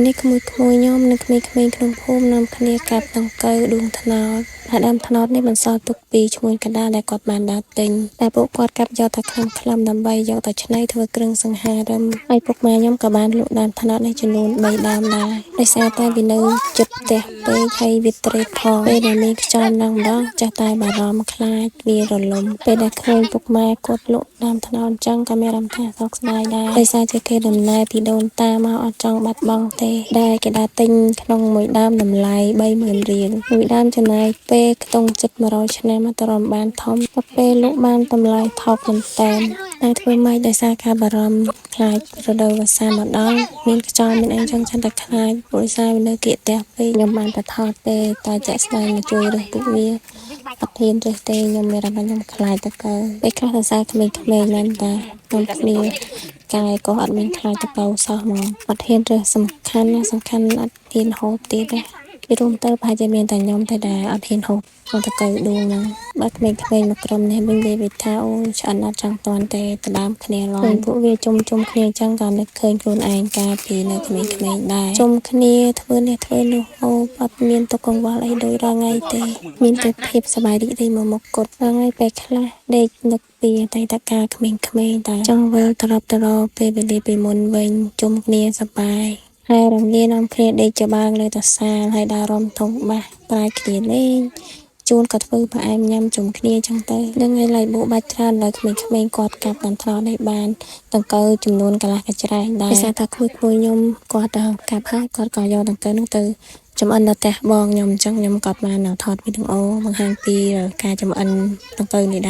នេះក្មួយខ្ញុំនិងក្មេងៗក្នុងភូមិនាំគ្នាកាប់ដង្កូវដួងថ្នោតហើយដើមថ្នោតនេះបន្សល់ទុកពីឈ្មួញកណ្ដាលដែលគាត់បានដើរទិញតែពួកគាត់កាប់យកតែខ្លឹមដើម្បីយកទៅច្នៃធ្វើគ្រឿងសង្ហារិមហើយពុកម៉ែខ្ញុំក៏បានលក់ដើមថ្នោតនេះចំនួន3ដើមដែរដោយសារតែវានៅជិតផ្ទះពេកហើយវាត្រេកផងពេលដែលមានខ្យល់ឡើងម្ដងចាស់តែបារម្ភខ្លាចវារលំពេលដែលឃើញពុកម៉ែគាត់លក់ដើមថ្នោតអញ្ចឹងក៏មានអារម្មណ៍ថាសោកស្ដាយដែរដោយសារជាគេដំណើរពីដូនតាមកអត់ចង់បាត់បង់ទេដែលគេដើរទិញក្នុងមួយដើមតម្លៃ 30000 រៀលមួយដើមចំណាយពេលខ្ទង់ជិត100ឆ្នាំទៅរំបានធំទៅពេលលក់បានតម្លៃថោកមែនតើតែធ្វើម៉េចដោយសារការបារម្ភខ្លាចរដូវវស្សាមកដល់មានខ្យល់មានអីចឹងចាំតែខ្លាចព្រោះសារវានៅគៀកផ្ទះពេកខ្ញុំបានតែថតទេតែជាក់ស្ដែងមកជួយរើសទូវាអត់ហ៊ានរើសទេខ្ញុំមានអារម្មណ៍ខ្ញុំខ្លាចតើពេលខ្លះសរសើរក្មេងៗមែនតាខ្ញុំគ្នាកាយក៏អត់មានខ្លាចតើសោះហ្មងអត់ហ៊ានរើសសំខាន់អត់ហ៊ានហូបទៀតទេពីរួមទៅប្រហែលជាមានតែខ្ញុំតែដែលអត់ហ៊ានហូបក្នុងតកៅដួងហ្នឹងបើក្មេងៗមកក្រុមនេះវិញនិយាយវាថាអូឆ្អិនអត់ចង់តន់ទេទៅដើមគ្នាឡើយពួកវាជុំគ្នាអញ្ចឹងក៏នឹកឃើញខ្លួនឯងកាលពីនៅក្មេងៗដែរជុំគ្នាធ្វើនេះធ្វើនោះអូអត់មានទុកកង្វល់អីដូចរាល់ថ្ងៃទេមានតែភាពសប្បាយរីករាយមកគត់រាល់ថ្ងៃពេលខ្លះដេកនឹកពីអតីតកាលក្មេងៗតែចង់វិលត្រឡប់ទៅរកពេលវេលាពីមុនវិញជុំគ្នាសប្បាយហើយរំលាយនាំគ្នាដេកច្បាងលើតសាលហើយដើររំធំបាសប្រាយគ្នាលេងជួនក៏ធ្វើផ្អែមញ៉ាំជុំគ្នាចឹងទៅនឹងឲ្យឡៃបូបាច់ច្រើនដល់ក្មេងៗគាត់កាប់តាមថ្នោតនេះបានដង្កូវចំនួនកន្លះកញ្ច្រែងដែរដោយសារតែក្មួយខ្ញុំគាត់កាប់ហើយគាត់ក៏យកដង្កូវនោះទៅចំអិននៅផ្ទះបងខ្ញុំអញ្ចឹងខ្ញុំក៏បានថតវីដេអូបង្ហាញពីការចំអិនដង្កូវនេះដែរ